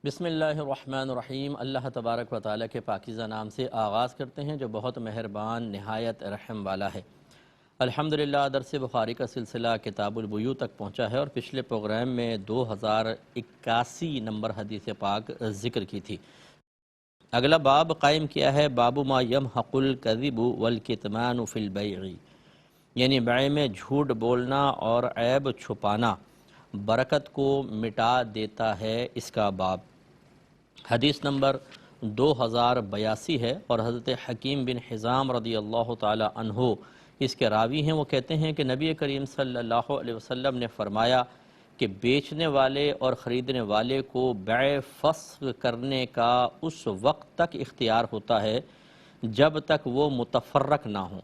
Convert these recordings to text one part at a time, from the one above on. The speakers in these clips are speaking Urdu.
بسم اللہ الرحمن الرحیم۔ اللہ تبارک و تعالیٰ کے پاکیزہ نام سے آغاز کرتے ہیں جو بہت مہربان نہایت رحم والا ہے۔ الحمدللہ درس بخاری کا سلسلہ کتاب البیوع تک پہنچا ہے اور پچھلے پروگرام میں 2081 نمبر حدیث پاک ذکر کی تھی۔ اگلا باب قائم کیا ہے باب ما یمحق الکذب والکتمان فی البیع، یعنی بیع میں جھوٹ بولنا اور عیب چھپانا برکت کو مٹا دیتا ہے، اس کا باب۔ حدیث نمبر 2082 ہے اور حضرت حکیم بن حزام رضی اللہ تعالی عنہ اس کے راوی ہیں۔ وہ کہتے ہیں کہ نبی کریم صلی اللہ علیہ وسلم نے فرمایا کہ بیچنے والے اور خریدنے والے کو بیع فسخ کرنے کا اس وقت تک اختیار ہوتا ہے جب تک وہ متفرق نہ ہوں،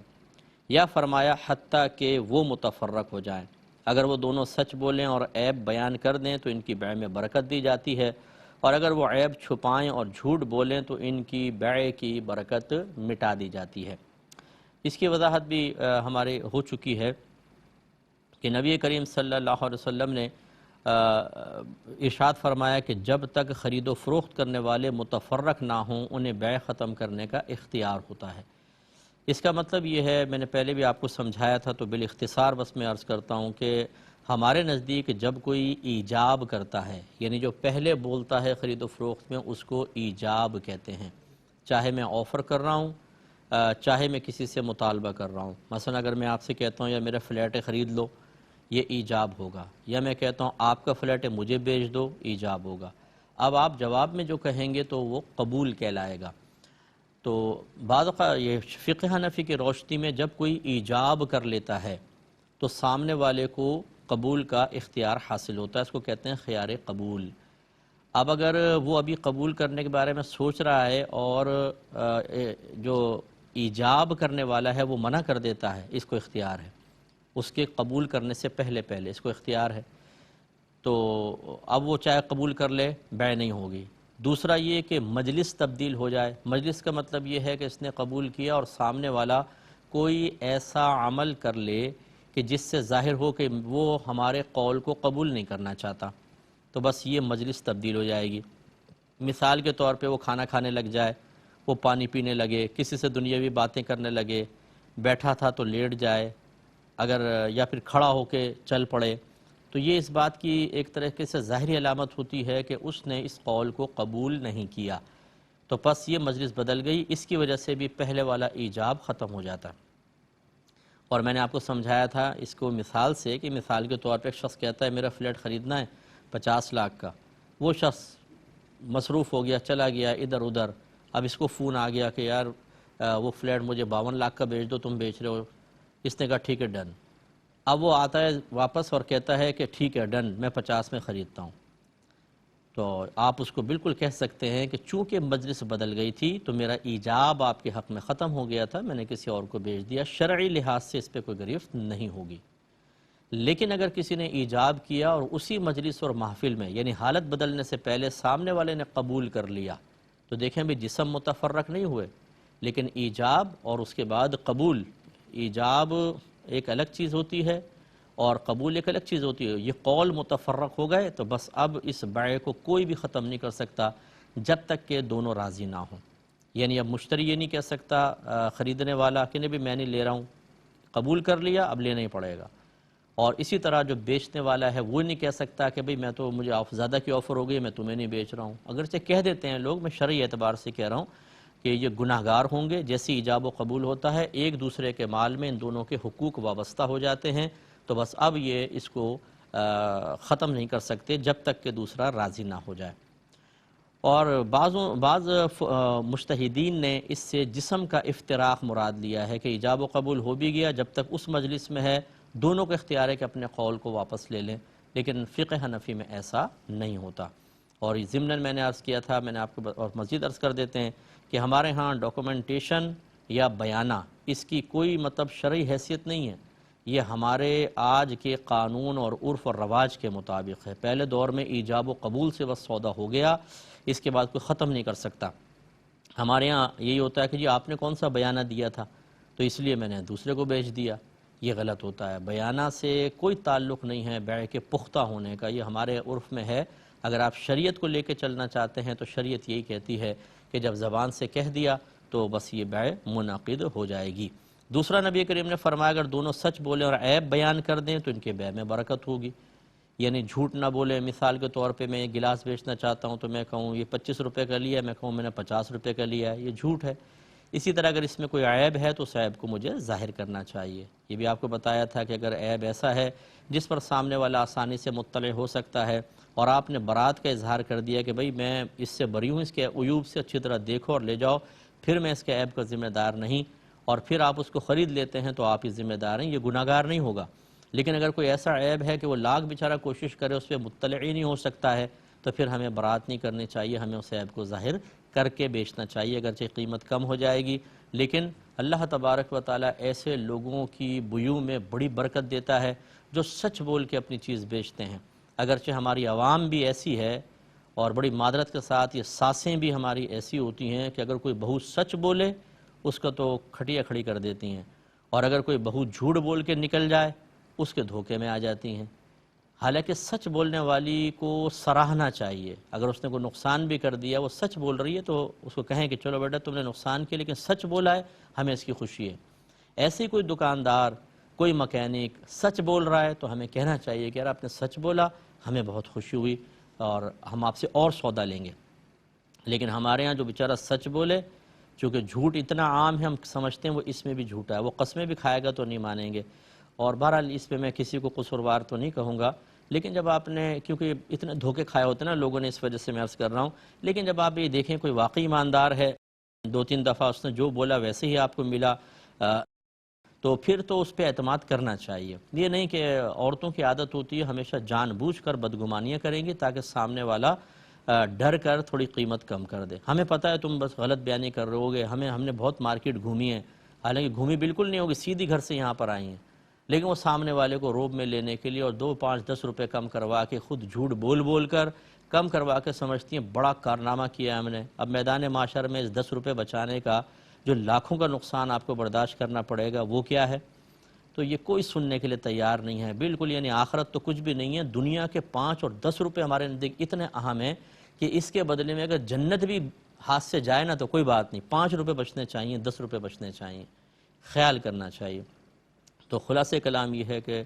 یا فرمایا حتیٰ کہ وہ متفرق ہو جائیں۔ اگر وہ دونوں سچ بولیں اور عیب بیان کر دیں تو ان کی بیع میں برکت دی جاتی ہے، اور اگر وہ عیب چھپائیں اور جھوٹ بولیں تو ان کی بیع کی برکت مٹا دی جاتی ہے۔ اس کی وضاحت بھی ہمارے ہو چکی ہے کہ نبی کریم صلی اللہ علیہ وسلم نے ارشاد فرمایا کہ جب تک خرید و فروخت کرنے والے متفرق نہ ہوں انہیں بیع ختم کرنے کا اختیار ہوتا ہے۔ اس کا مطلب یہ ہے، میں نے پہلے بھی آپ کو سمجھایا تھا تو بالاختصار بس میں عرض کرتا ہوں کہ ہمارے نزدیک جب کوئی ایجاب کرتا ہے، یعنی جو پہلے بولتا ہے خرید و فروخت میں، اس کو ایجاب کہتے ہیں۔ چاہے میں آفر کر رہا ہوں، چاہے میں کسی سے مطالبہ کر رہا ہوں۔ مثلا اگر میں آپ سے کہتا ہوں یا میرا فلیٹ ہے خرید لو، یہ ایجاب ہوگا، یا میں کہتا ہوں آپ کا فلیٹ ہے مجھے بیچ دو، ایجاب ہوگا۔ اب آپ جواب میں جو کہیں گے تو وہ قبول کہلائے گا۔ تو بعض اوقات یہ فقہ حنفی کی روشنی میں جب کوئی ایجاب کر لیتا ہے تو سامنے والے کو قبول کا اختیار حاصل ہوتا ہے، اس کو کہتے ہیں خیار قبول۔ اب اگر وہ ابھی قبول کرنے کے بارے میں سوچ رہا ہے اور جو ایجاب کرنے والا ہے وہ منع کر دیتا ہے، اس کو اختیار ہے، اس کے قبول کرنے سے پہلے اس کو اختیار ہے۔ تو اب وہ چاہے قبول کر لے، بیع نہیں ہوگی۔ دوسرا یہ کہ مجلس تبدیل ہو جائے۔ مجلس کا مطلب یہ ہے کہ اس نے قبول کیا اور سامنے والا کوئی ایسا عمل کر لے کہ جس سے ظاہر ہو کہ وہ ہمارے قول کو قبول نہیں کرنا چاہتا، تو بس یہ مجلس تبدیل ہو جائے گی۔ مثال کے طور پہ وہ کھانا کھانے لگ جائے، وہ پانی پینے لگے، کسی سے دنیاوی باتیں کرنے لگے، بیٹھا تھا تو لیٹ جائے، اگر یا پھر کھڑا ہو کے چل پڑے، تو یہ اس بات کی ایک طریقے سے ظاہری علامت ہوتی ہے کہ اس نے اس قول کو قبول نہیں کیا، تو پس یہ مجلس بدل گئی۔ اس کی وجہ سے بھی پہلے والا ایجاب ختم ہو جاتا۔ اور میں نے آپ کو سمجھایا تھا اس کو مثال سے کہ مثال کے طور پہ ایک شخص کہتا ہے میرا فلیٹ خریدنا ہے 50 لاکھ کا، وہ شخص مصروف ہو گیا، چلا گیا ادھر ادھر، اب اس کو فون آ گیا کہ یار وہ فلیٹ مجھے 52 لاکھ کا بیچ دو، تم بیچ رہے ہو۔ اس نے کہا ٹھیک ہے ڈن۔ اب وہ آتا ہے واپس اور کہتا ہے کہ ٹھیک ہے ڈن، میں 50 میں خریدتا ہوں، تو آپ اس کو بالکل کہہ سکتے ہیں کہ چونکہ مجلس بدل گئی تھی تو میرا ایجاب آپ کے حق میں ختم ہو گیا تھا، میں نے کسی اور کو بیچ دیا، شرعی لحاظ سے اس پہ کوئی گرفت نہیں ہوگی۔ لیکن اگر کسی نے ایجاب کیا اور اسی مجلس اور محفل میں، یعنی حالت بدلنے سے پہلے سامنے والے نے قبول کر لیا، تو دیکھیں بھی جسم متفرق نہیں ہوئے، لیکن ایجاب اور اس کے بعد قبول، ایجاب ایک الگ چیز ہوتی ہے اور قبول ایک الگ چیز ہوتی ہے۔ یہ قول متفرق ہو گئے تو بس اب اس بیع کو کوئی بھی ختم نہیں کر سکتا جب تک کہ دونوں راضی نہ ہوں۔ یعنی اب مشتری یہ نہیں کہہ سکتا خریدنے والا کہ نہیں بھی میں نہیں لے رہا ہوں، قبول کر لیا اب لینا ہی پڑے گا، اور اسی طرح جو بیچنے والا ہے وہ نہیں کہہ سکتا کہ بھئی میں تو مجھے زیادہ کی آفر ہو گئی، میں تمہیں نہیں بیچ رہا ہوں۔ اگرچہ کہہ دیتے ہیں لوگ، میں شرعی اعتبار سے کہہ رہا ہوں کہ یہ گناہگار ہوں گے۔ جیسی ایجاب و قبول ہوتا ہے ایک دوسرے کے مال میں ان دونوں کے حقوق وابستہ ہو جاتے ہیں، تو بس اب یہ اس کو ختم نہیں کر سکتے جب تک کہ دوسرا راضی نہ ہو جائے۔ اور بعض مجتہدین نے اس سے جسم کا افتراق مراد لیا ہے کہ ایجاب و قبول ہو بھی گیا، جب تک اس مجلس میں ہے دونوں کو اختیار ہے کہ اپنے قول کو واپس لے لیں، لیکن فقہ حنفی میں ایسا نہیں ہوتا۔ اور ضمناً میں نے عرض کیا تھا، میں نے آپ کو اور مزید عرض کر دیتے ہیں کہ ہمارے ہاں ڈاکومنٹیشن یا بیانہ اس کی کوئی مطلب شرعی حیثیت نہیں ہے، یہ ہمارے آج کے قانون اور عرف اور رواج کے مطابق ہے۔ پہلے دور میں ایجاب و قبول سے بس سودا ہو گیا، اس کے بعد کوئی ختم نہیں کر سکتا۔ ہمارے ہاں یہی ہوتا ہے کہ جی آپ نے کون سا بیانہ دیا تھا تو اس لیے میں نے دوسرے کو بیچ دیا، یہ غلط ہوتا ہے۔ بیانہ سے کوئی تعلق نہیں ہے بیع کے پختہ ہونے کا، یہ ہمارے عرف میں ہے اگر آپ شریعت کو لے کے چلنا چاہتے ہیں تو شریعت یہی کہتی ہے کہ جب زبان سے کہہ دیا تو بس یہ بیع منعقد ہو جائے گی۔ دوسرا نبی کریم نے فرمایا اگر دونوں سچ بولیں اور عیب بیان کر دیں تو ان کے بیع میں برکت ہوگی، یعنی جھوٹ نہ بولے۔ مثال کے طور پہ میں گلاس بیچنا چاہتا ہوں تو میں کہوں یہ 25 روپے کا لیا ہے، میں کہوں میں نے 50 روپے کا لیا ہے، یہ جھوٹ ہے۔ اسی طرح اگر اس میں کوئی عیب ہے تو اس عیب کو مجھے ظاہر کرنا چاہیے۔ یہ بھی آپ کو بتایا تھا کہ اگر عیب ایسا ہے جس پر سامنے والا آسانی سے مطلع ہو سکتا ہے اور آپ نے برات کا اظہار کر دیا کہ بھئی میں اس سے بری ہوں، اس کے عیوب سے اچھی طرح دیکھو اور لے جاؤ، پھر میں اس کے عیب کا ذمہ دار نہیں، اور پھر آپ اس کو خرید لیتے ہیں تو آپ ہی ذمہ دار ہیں، یہ گناہگار نہیں ہوگا۔ لیکن اگر کوئی ایسا عیب ہے کہ وہ لاکھ بیچارہ کوشش کرے اس پہ مطلع ہی نہیں ہو سکتا ہے تو پھر ہمیں برات نہیں کرنی چاہیے، ہمیں اس عیب کو ظاہر کر کے بیچنا چاہیے، اگرچہ قیمت کم ہو جائے گی۔ لیکن اللہ تبارک و تعالیٰ ایسے لوگوں کی بیوع میں بڑی برکت دیتا ہے جو سچ بول کے اپنی چیز بیچتے ہیں۔ اگرچہ ہماری عوام بھی ایسی ہے اور بڑی معذرت کے ساتھ یہ ساسیں بھی ہماری ایسی ہوتی ہیں کہ اگر کوئی بہو سچ بولے اس کا تو کھٹیا کھڑی کر دیتی ہیں، اور اگر کوئی بہو جھوٹ بول کے نکل جائے اس کے دھوکے میں آ جاتی ہیں۔ حالانکہ سچ بولنے والی کو سراہنا چاہیے، اگر اس نے کوئی نقصان بھی کر دیا، وہ سچ بول رہی ہے تو اس کو کہیں کہ چلو بیٹا تم نے نقصان کیا لیکن سچ بولا ہے، ہمیں اس کی خوشی ہے۔ ایسے کوئی دکاندار، کوئی مکینک سچ بول رہا ہے تو ہمیں کہنا چاہیے کہ یار آپ نے سچ بولا، ہمیں بہت خوشی ہوئی اور ہم آپ سے اور سودا لیں گے۔ لیکن ہمارے ہاں جو بیچارہ سچ بولے، چونکہ جھوٹ اتنا عام ہے ہم سمجھتے ہیں وہ اس میں بھی جھوٹا ہے، وہ قسمیں بھی کھائے گا تو نہیں مانیں گے۔ اور بہرحال اس پہ میں کسی کو قصوروار تو نہیں کہوں گا، لیکن جب آپ نے، کیونکہ اتنے دھوکے کھائے ہوتے ہیں نا لوگوں نے، اس وجہ سے میں عرض کر رہا ہوں، لیکن جب آپ یہ دیکھیں کوئی واقعی ایماندار ہے، 2-3 دفعہ اس نے جو بولا ویسے ہی آپ کو ملا، تو پھر تو اس پہ اعتماد کرنا چاہیے۔ یہ نہیں کہ عورتوں کی عادت ہوتی ہے ہمیشہ جان بوجھ کر بدگمانیاں کریں گی تاکہ سامنے والا ڈر کر تھوڑی قیمت کم کر دے۔ ہمیں پتہ ہے تم بس غلط بیانی کر رہے ہوگے، ہم نے بہت مارکیٹ گھومی ہے، حالانکہ گھومی بالکل نہیں ہوگی، سیدھی گھر سے یہاں پر آئی ہیں، لیکن وہ سامنے والے کو روب میں لینے کے لیے اور 2, 5, 10 روپے کم کروا کے خود جھوٹ بول بول کر کم کروا کے سمجھتی ہیں بڑا کارنامہ کیا ہے ہم نے۔ اب میدان معاشر میں اس 10 روپے بچانے کا جو لاکھوں کا نقصان آپ کو برداشت کرنا پڑے گا وہ کیا ہے؟ تو یہ کوئی سننے کے لیے تیار نہیں ہے بالکل، یعنی آخرت تو کچھ بھی نہیں ہے، دنیا کے 5 اور 10 روپے ہمارے نزدیک اتنے اہم ہیں کہ اس کے بدلے میں اگر جنت بھی ہاتھ سے جائے نا تو کوئی بات نہیں، 5 روپے بچنے چاہیے، 10 روپے بچنے چاہیے، خیال کرنا چاہیے۔ تو خلاصہ کلام یہ ہے کہ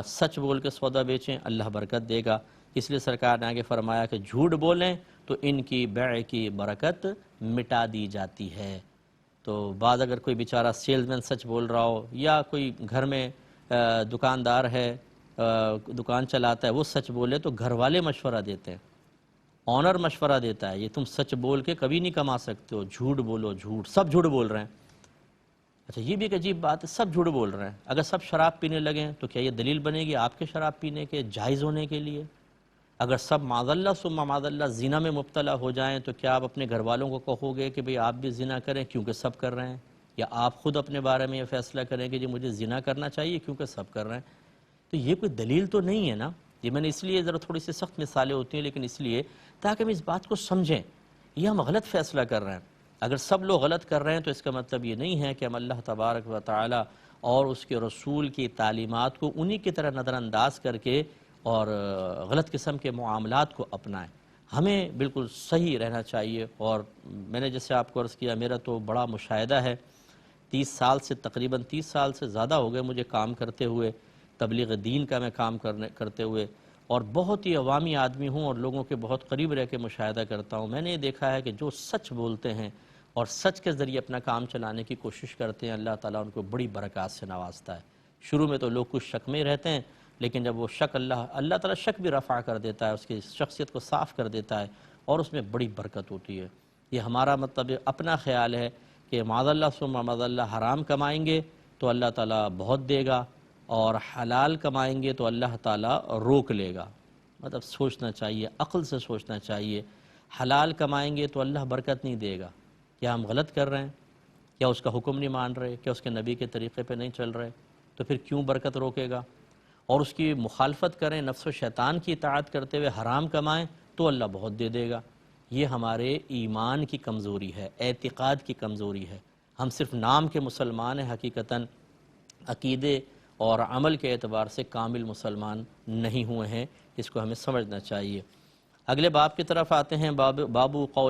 سچ بول کے سودا بیچیں، اللہ برکت دے گا۔ اس لیے سرکار نے آگے فرمایا کہ جھوٹ بولیں تو ان کی بیع کی برکت مٹا دی جاتی ہے۔ تو بعض اگر کوئی بیچارہ سیلز مین سچ بول رہا ہو، یا کوئی گھر میں دکاندار ہے، دکان چلاتا ہے، وہ سچ بولے تو گھر والے مشورہ دیتے ہیں، آنر مشورہ دیتا ہے یہ تم سچ بول کے کبھی نہیں کما سکتے ہو، جھوٹ بولو، جھوٹ، سب جھوٹ بول رہے ہیں۔ اچھا یہ بھی ایک عجیب بات ہے، سب جھوٹ بول رہے ہیں، اگر سب شراب پینے لگیں تو کیا یہ دلیل بنے گی آپ کے شراب پینے کے جائز ہونے کے لیے؟ اگر سب معاذ اللہ ثم معاذ اللہ زنا میں مبتلا ہو جائیں تو کیا آپ اپنے گھر والوں کو کہو گے کہ بھئی آپ بھی زنا کریں کیونکہ سب کر رہے ہیں؟ یا آپ خود اپنے بارے میں یہ فیصلہ کریں کہ جی مجھے زنا کرنا چاہیے کیونکہ سب کر رہے ہیں؟ تو یہ کوئی دلیل تو نہیں ہے نا۔ یہ میں نے اس لیے ذرا تھوڑی سی سخت مثالیں ہوتی ہیں، لیکن اس لیے تاکہ ہم اس بات کو سمجھیں یہ ہم غلط فیصلہ کر رہے ہیں۔ اگر سب لوگ غلط کر رہے ہیں تو اس کا مطلب یہ نہیں ہے کہ ہم اللہ تبارک و تعالی اور اس کے رسول کی تعلیمات کو انہی کی طرح نظر انداز کر کے اور غلط قسم کے معاملات کو اپنائیں۔ ہمیں بالکل صحیح رہنا چاہیے، اور میں نے جیسے آپ کو عرض کیا میرا تو بڑا مشاہدہ ہے، 30 سال سے، تقریباً 30 سال سے زیادہ ہو گئے مجھے کام کرتے ہوئے، تبلیغ دین کا میں کام کرتے ہوئے، اور بہت ہی عوامی آدمی ہوں اور لوگوں کے بہت قریب رہ کے مشاہدہ کرتا ہوں۔ میں نے یہ دیکھا ہے کہ جو سچ بولتے ہیں اور سچ کے ذریعے اپنا کام چلانے کی کوشش کرتے ہیں، اللہ تعالیٰ ان کو بڑی برکات سے نوازتا ہے۔ شروع میں تو لوگ کچھ شک میں رہتے ہیں، لیکن جب وہ شک اللہ تعالیٰ شک بھی رفع کر دیتا ہے، اس کی شخصیت کو صاف کر دیتا ہے اور اس میں بڑی برکت ہوتی ہے۔ یہ ہمارا مطلب اپنا خیال ہے کہ معاذ اللہ ثم معاذ اللہ حرام کمائیں گے تو اللہ تعالیٰ بہت دے گا، اور حلال کمائیں گے تو اللہ تعالیٰ روک لے گا۔ مطلب سوچنا چاہیے، عقل سے سوچنا چاہیے۔ حلال کمائیں گے تو اللہ برکت نہیں دے گا، کیا ہم غلط کر رہے ہیں؟ کیا اس کا حکم نہیں مان رہے؟ کیا اس کے نبی کے طریقے پہ نہیں چل رہے؟ تو پھر کیوں برکت روکے گا؟ اور اس کی مخالفت کریں، نفس و شیطان کی اطاعت کرتے ہوئے حرام کمائیں تو اللہ بہت دے دے گا۔ یہ ہمارے ایمان کی کمزوری ہے، اعتقاد کی کمزوری ہے۔ ہم صرف نام کے مسلمان ہیں، حقیقتاً عقیدے اور عمل کے اعتبار سے کامل مسلمان نہیں ہوئے ہیں، اس کو ہمیں سمجھنا چاہیے۔ اگلے باب کی طرف آتے ہیں، بابو قول